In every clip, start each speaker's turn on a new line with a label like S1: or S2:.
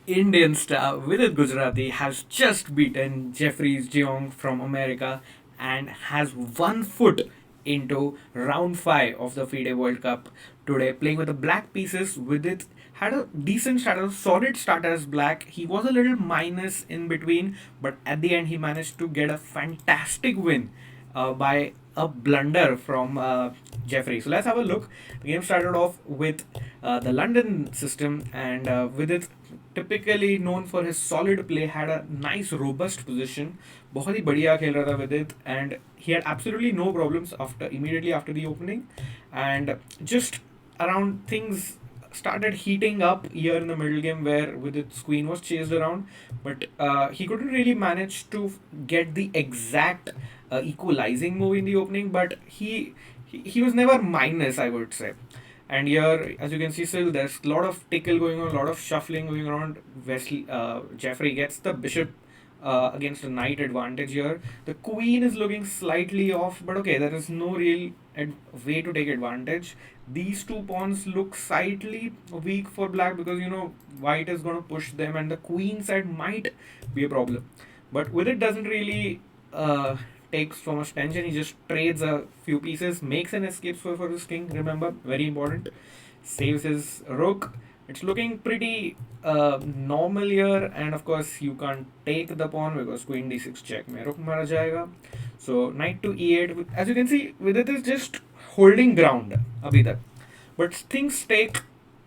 S1: Indian star VIDIT Gujrathi has just beaten Jeffrey Xiong from America and has 1 foot into round 5 of the FIDE World Cup today. Playing with the black pieces, VIDIT had a decent start, a solid start as black. He was a little minus in between, but at the end he managed to get a fantastic win by a blunder from Jeffrey. So let's have a look. The game started off with the London system, and with it typically known for his solid play, had a nice robust position. बहुत ही बढ़िया खेल रहा था with it, and he had absolutely no problems after immediately after the opening, and just around things started heating up here in the middle game where with its queen was chased around, but he couldn't really manage to get the exact equalizing move in the opening, but he was never minus, I would say. And here, as you can see, still there's a lot of tickle going on, a lot of shuffling going around. Jeffrey gets the bishop against a knight advantage here. The queen is looking slightly off, but okay, there is no real way to take advantage. These two pawns look slightly weak for black because white is going to push them, and the queen side might be a problem. But with it, doesn't really takes so much tension. He just trades a few pieces, makes an escape for his king. Remember, very important. Saves his rook. It's looking pretty normal here, and of course you can't take the pawn because queen d6 check mein rook mara jayega. So knight to e8. As you can see, with it is just holding ground abhi tak. But things take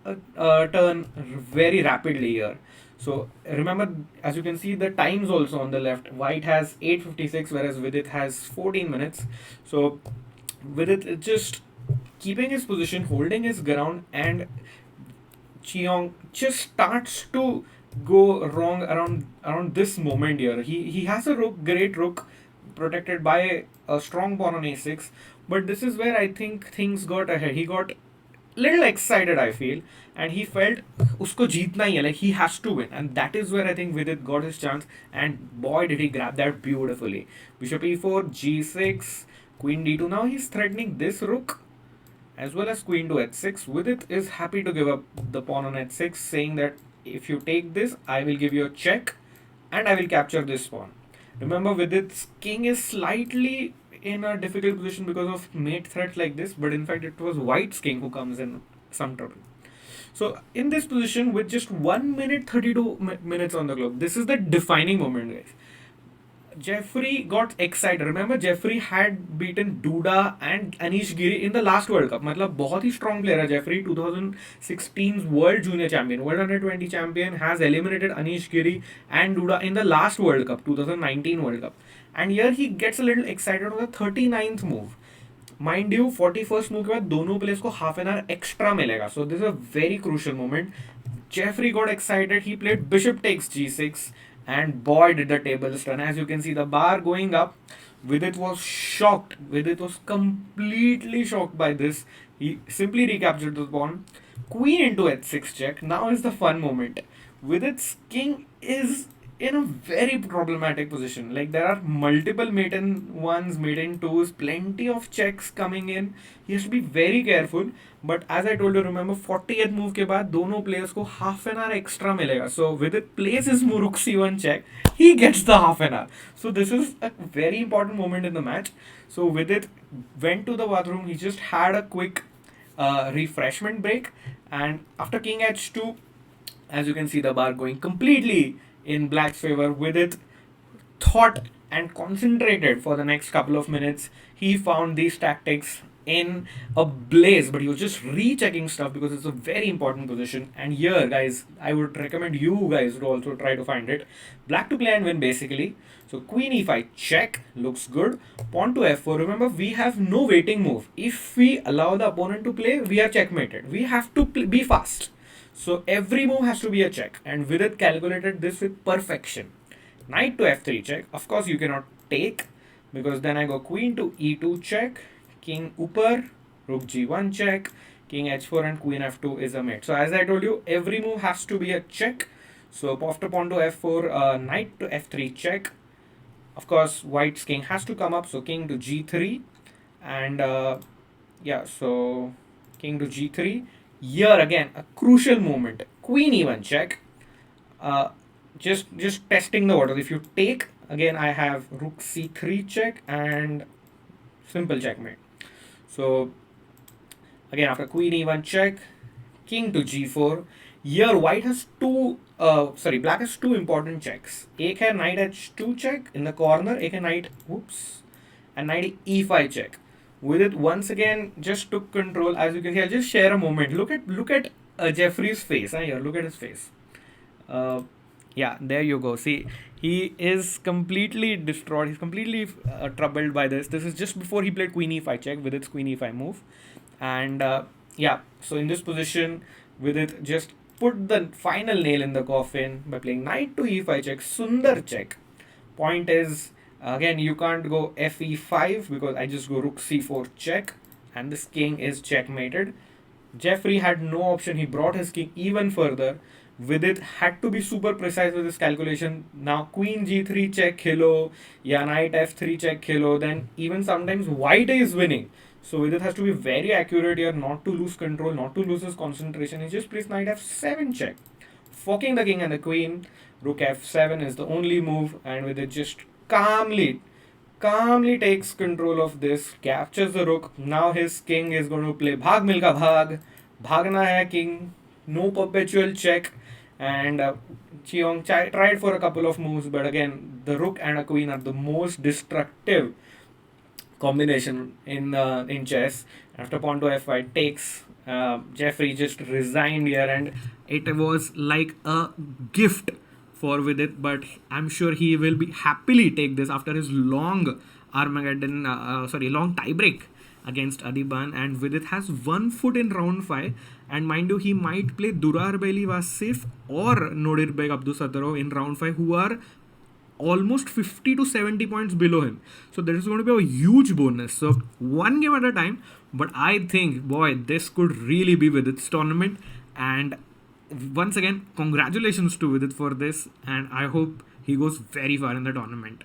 S1: a turn very rapidly here. So remember, as you can see, the times also on the left. White has 8:56, whereas Vidit has 14 minutes. So Vidit is just keeping his position, holding his ground, and Cheong just starts to go wrong around this moment here. He has a rook, great rook, protected by a strong pawn on a6. But this is where I think things got ahead. He got little excited, I feel, and he felt usko jeetna hi hai, like he has to win, and that is where I think Vidit got his chance, and boy did he grab that beautifully. Bishop e4, g6, queen d2. Now he's threatening this rook as well as queen to h6. Vidit is happy to give up the pawn on h6, saying that if you take this, I will give you a check and I will capture this pawn. Remember, Vidit's king is slightly in a difficult position because of mate threat like this, but in fact it was white's king who comes in some trouble. So in this position with just 1 minute 32 minutes on the clock, this is the defining moment, guys. Jeffrey got excited. Remember, Jeffrey had beaten Duda and Anish Giri in the last World Cup. मतलब बहुत ही strong player है Jeffrey. 2016's World Junior Champion, World Under 20 Champion, has eliminated Anish Giri and Duda in the last World Cup, 2019 World Cup. And here he gets a little excited on the 39th move. Mind you, 41st move के बाद दोनों players को half an hour extra मिलेगा. So this is a very crucial moment. Jeffrey got excited. He played bishop takes g6, and boy did the tables turn. As you can see, the bar going up. Vidit was shocked. Vidit was completely shocked by this. He simply recaptured the pawn. Queen into h6 check. Now is the fun moment. Vidit's king is in a very problematic position. Like there are multiple maiden ones, maiden twos, plenty of checks coming in. He has to be very careful. But as I told you, remember 40th move के बाद दोनों players को half an hour extra मिलेगा. So with it plays his rook c1 check, he gets the half an hour. So this is a very important moment in the match. So with it went to the bathroom. He just had a quick refreshment break, and after king h2, as you can see the bar going completely in black's favor. With it thought and concentrated for the next couple of minutes, he found these tactics in a blaze, but he was just rechecking stuff because it's a very important position. And here, guys, I would recommend you guys to also try to find it. Black to play and win, basically. So queen e5 check looks good. Pawn to f4. Remember, we have no waiting move. If we allow the opponent to play, we are checkmated. We have to be fast. So every move has to be a check, and Vidit calculated this with perfection. Knight to f3 check. Of course, you cannot take because then I go queen to e2 check, king upar, rook g1 check, king h4, and queen f2 is a mate. So as I told you, every move has to be a check. So after pawn to f4, knight to f3 check. Of course, white's king has to come up. So king to g3, and yeah, so king to g3. Here again, a crucial moment. Queen e1 check. Just testing the waters. If you take, again I have rook c3 check and simple checkmate. So again after queen e1 check, king to g4. Here white has black has two important checks. Ek hai knight h2 check in the corner, ek hai knight, whoops, and knight e5 check. With it once again just took control. As you can see, I'll just share a moment. Look at Jeffrey's face. Here, look at his face. Yeah, there you go. See, he is completely distraught. He's completely troubled by this. This is just before he played queen e5 check with its queen e5 move. And yeah, so in this position, with it just put the final nail in the coffin by playing knight to e5 check, sundar check. Point is, again, you can't go fe5 because I just go rook c4 check, and this king is checkmated. Jeffrey had no option. He brought his king even further. With it, had to be super precise with his calculation. Now queen g3 check hello, yeah, knight f3 check hello. Then even sometimes white is winning. So with it has to be very accurate here, not to lose control, not to lose his concentration. He just plays knight f7 check, forking the king and the queen. Rook f7 is the only move, and with it just calmly takes control of this, captures the rook. Now his king is going to play bhag milka bhag, bhagna hai king, no perpetual check. And Xiong tried for a couple of moves, but again the rook and a queen are the most destructive combination in chess. After pawn to f5 takes, Jeffrey just resigned here, and it was like a gift for Vidit, but I'm sure he will be happily take this after his long long tiebreak against Adiban. And Vidit has 1 foot in round 5, and mind you, he might play Durarbeli Vasif or Nodirbek Abdusataro in round 5, who are almost 50 to 70 points below him. So there is going to be a huge bonus. So one game at a time, but I think, boy, this could really be Vidit's tournament. And once again, congratulations to Vidit for this, and I hope he goes very far in the tournament.